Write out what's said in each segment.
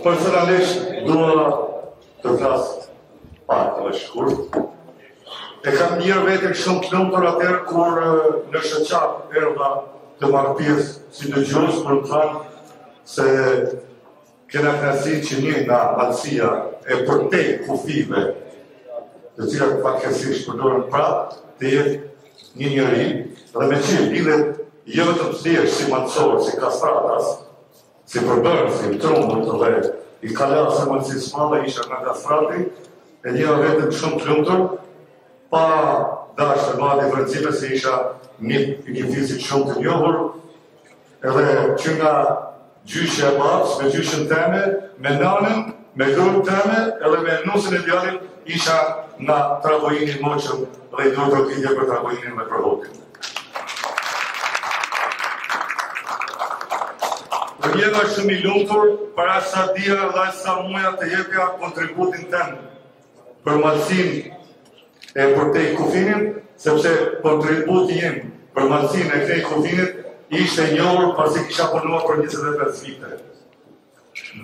Personalisht dua të flas pak të shkurt. E kam ndjerë vetën shumë të lumtur atëherë kur në shoqat erdha të marr pjesë si dëgjues për të thënë se kena kënaqësi që një nga Malësia e përtej kufive, të cilat fatkeqësisht përdoren prapë, të jetë një njeri dhe me që lidhet jo vetëm thjesht si malësor, si kastratas, si përbërës, si trumbët dhe i kalasë e Malësisë madhe isha nga kastrati, e një vetëm shumë të lumtur, pa dashë të ma diferencime se isha një fizik shumë të njohur, edhe që nga gjyshja e babës, me gjyshën teme, me nanën, me grup teme, edhe me nusën e djallit, isha nga trabojinin moqëm dhe i duhet të kitje për trabojinin me përhotin. Dhe jena shumë i lumtur, para sa dia dhe sa muja të jepja kontributin tem për Malësin e përtej kufinit, sepse kontributi jem për Malësin e këtej kufinit ishte njohur pasi kisha punuar për 25 vite.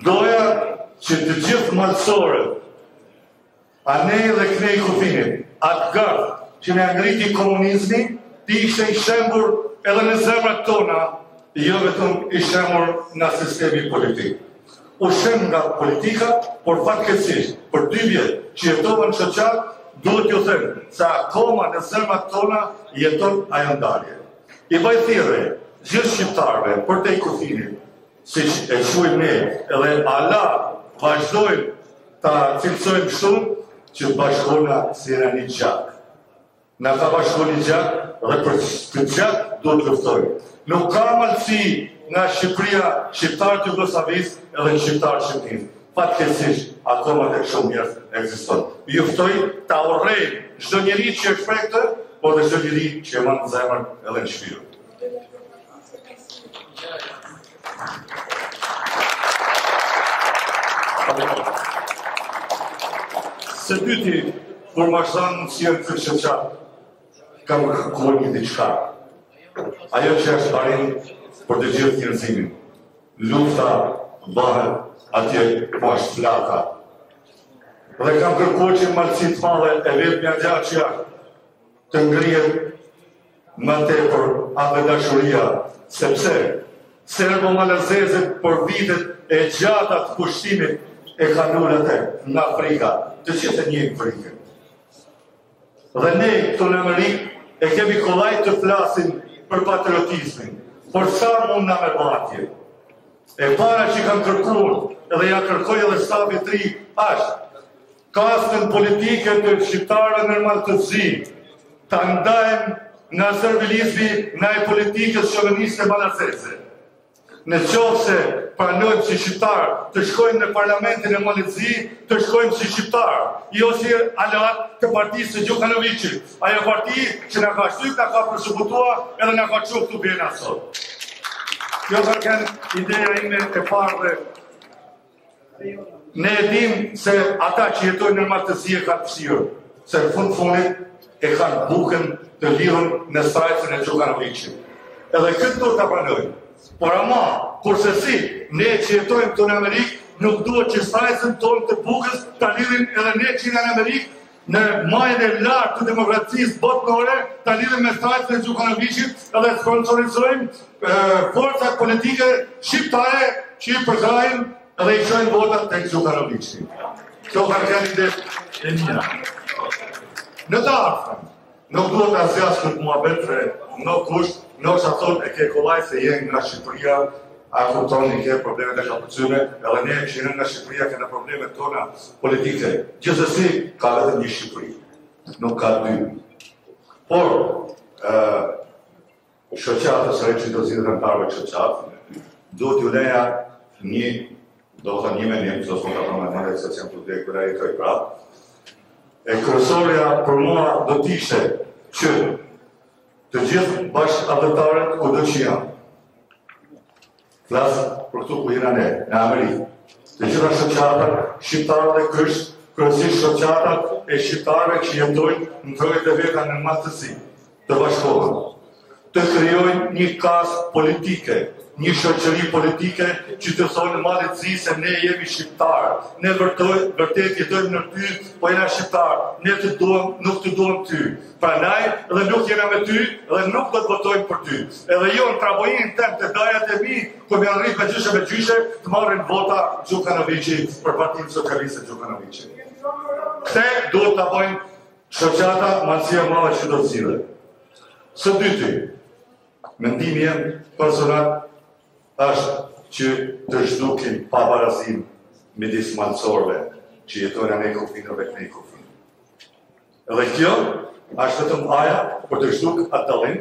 Doja që të gjithë malësorët, anej dhe kënej kufinit, atë gardë që ne angriti komunizmi, ti ishte i shembur edhe në zemrat tona, jo vetëm i shembur nga sistemi politik. U shem nga politika, por fatkeqësisht, për 2 vjetë që jetovën në shoqat, duhet ju them se akoma në zemrat tona jeton ajo ndarje. I bëj thirrje gjithë shqiptarëve për te kufinit, siç e quajmë ne, edhe Allah vazhdojmë ta cilësojmë shumë që të bashkona si një gjak. Në ka bashkoni një gjak dhe për të gjak duhet luftojmë. Nuk ka malësi nga Shqipëria, shqiptarët Jugosllavisë edhe në shqiptarët shqiptinë. Fatkeqësisht, akoma tek shumë njerëz ekziston. Ju ftoj ta urrejmë çdo njeri që është prektë, por dhe çdo njeri që e mban në zemër edhe në shpirt. Së dyti, kur ma shtanë mundësirë të shoqat, kam kërkuar një diçka. Ajo që është parim për të gjithë njerëzimin. Lufta bëhet atje poshtë flaka. Dhe kam kërkuar që Malësi të madhe e vetë mja gjatë që janë të ngrihet më tepër atë dashuria, sepse serbo-malezezët për vitet e gjata të pushtimit e kanuar atë në Afrika, të gjithë e një Afrikën. Dhe ne këtu në Amerikë e kemi kollaj të flasim për patriotizmin, por sa mund na me batje. E para që kam kërkuar, edhe ja kërkoj edhe stafi 3, ashtë kastën politike të shqiptarëve normal të zi, ta ndajmë nga servilizmi nga e politikës shoveniste malazeze. Në qoftë se pranojmë si shqiptarë të shkojmë në parlamentin e Malëzi, të shkojmë si shqiptarë, jo si alat të partisë së Gjukanoviqit, ajo parti që na ka shtyp, na ka përsëbutua edhe na ka çuar këtu bjena sot. Kjo ka qenë ideja ime e parë dhe ne e dim se ata që jetojnë në martësi e kanë vështirë, se në fundit e kanë bukën të lidhur në strajcën e Gjukanoviqit. Edhe këtë duhet ta pranojmë. Por ama, kurse si, ne që jetojmë këtu në Amerikë, nuk duhet që strajcën tonë të bukës ta lidhim edhe ne që jemi në Amerikë, në majën e lartë të demokracisë botërore, ta lidhim me strajcën e Gjukanoviqit edhe sponsorizojmë forcat politike shqiptare që i përkrajnë edhe i qojnë votat të Gjukanoviqi. Kjo ka qenë ide e mia. Në të ardhmen, nuk duhet të asjas këtë muhabetre në kusht, nuk sa thot e ke kollaj se jenë nga Shqipëria, a kuptoni ke problemet e kapucyme, edhe ne që jenë nga Shqipëria kena problemet tona politike. Gjithsesi, ka vetëm një Shqipëri, nuk ka 2. Por, shoqatës së që do zgjidhen antarëve të shoqatë, duhet ju leja një, do të thënë një menim, do të thonë se jam të vdekur ai këtoj prapë. E kryesorja për mua do të ishte që të gjithë bashkëdhëtarët kudo që janë, flas për këtu ku jena ne, në Amerikë, të gjitha shoqatat, shqiptarët e kryesisht shoqatat e shqiptarëve që jetojnë në trojet e veta në martësi, të bashkohen, të krijojnë një kasë politike një shoqëri politike që të thonë madhësi se ne jemi shqiptarë. Ne vërtet jetojmë në ty, po jena shqiptarë. Ne nuk të duam ty. Prandaj edhe nuk jena me ty, edhe nuk do të votojmë për ty. Edhe jo në trabojinë tem të dajat e mi, ku me rritë me gjyshe, të marrin vota Gjukanoviqi për Partinë Socialiste Gjukanoviqi. Këte duhet të bojnë shoqata Maqësia e Madhe që do të zgjidhet. Së dyti, mendimi jem personal është që të zhdukim pabarazim midis malësorëve që jetojnë në Ekofin dhe në Ekofin. Edhe kjo është vetëm aja për të zhduk atë dallim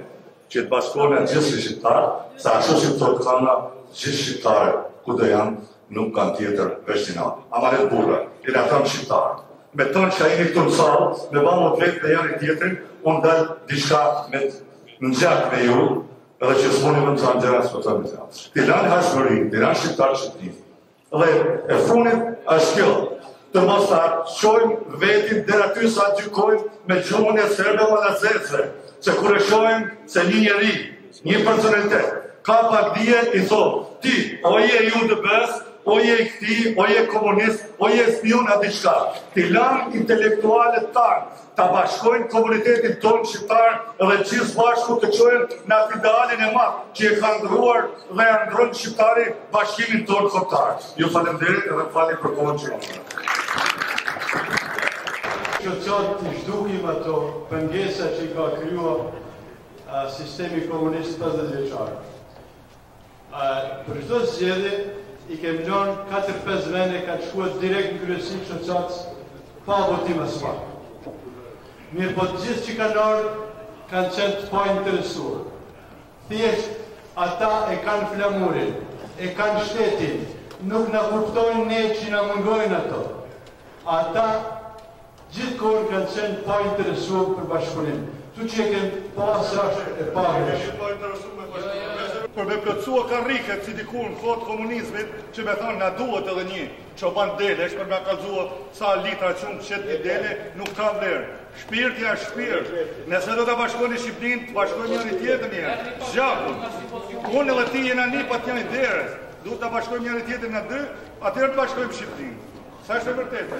që të bashkohen në gjithë shqiptarë, sa ashtu që të kanë gjithë shqiptarë ku do janë nuk kanë tjetër veshtinat. Amaret burra, i në thamë shqiptarë. Me tonë që a jeni këtu në salë, me bamë të vetë dhe janë i tjetërin, unë dalë diçka në gjatë me ju, edhe që s'moni më të anëgjera së për të në gjatë. Tiran hashmëri, tiran shqiptarë shqiptin. Dhe e funit është kjo, të mos të shojmë vetin dhe aty sa gjykojmë me gjumën e serbe më në zezve, se kure shojmë se një njeri, një personalitet, ka pak dje i thonë, ti, o je ju dë besë, o je i këti, o je komunist, o je spion a diçka. Ti lanë intelektualet tanë, ta bashkojnë komunitetin tonë shqiptar edhe gjithë bashku të qojnë në atë idealin e matë që e ka ndruar dhe e ndronë shqiptari bashkimin tonë kombëtar. Ju falemderit edhe falim për kohën që jonë. Që qatë të zhdukim ato pëngesa që i ka kryua sistemi komunist 50 vjeqarë. Për çdo zgjedhje i kemi lënë 4-5 vende ka të shkuar direkt në kryesi shoqatës pa votim as pak. Mirë po të gjithë që kanë ardhur kanë qenë të pa interesuar. Thjesht ata e kanë flamurin, e kanë shtetin, nuk na kuptojnë ne që na mungojnë ato. Ata gjithkohë kanë qenë pa interesuar për bashkëpunim. Tu që e kemë pasë është e parë. Për me plëtsua karriket si dikur në kohët komunizmit që me thonë nga duhet edhe një çoban delesh për me kalzua sa litra qumë qëtë një dele nuk ka vlerë. Shpirti është shpirt. Nëse do të bashkojnë Shqipnin, të bashkojnë njëri tjetër njërë. Zgjakun. Unë edhe ti jena një pat janë i deres. Duhet të bashkojnë njëri tjetër në dy, atërë të bashkojnë Shqipnin. Sa është e vërtetë?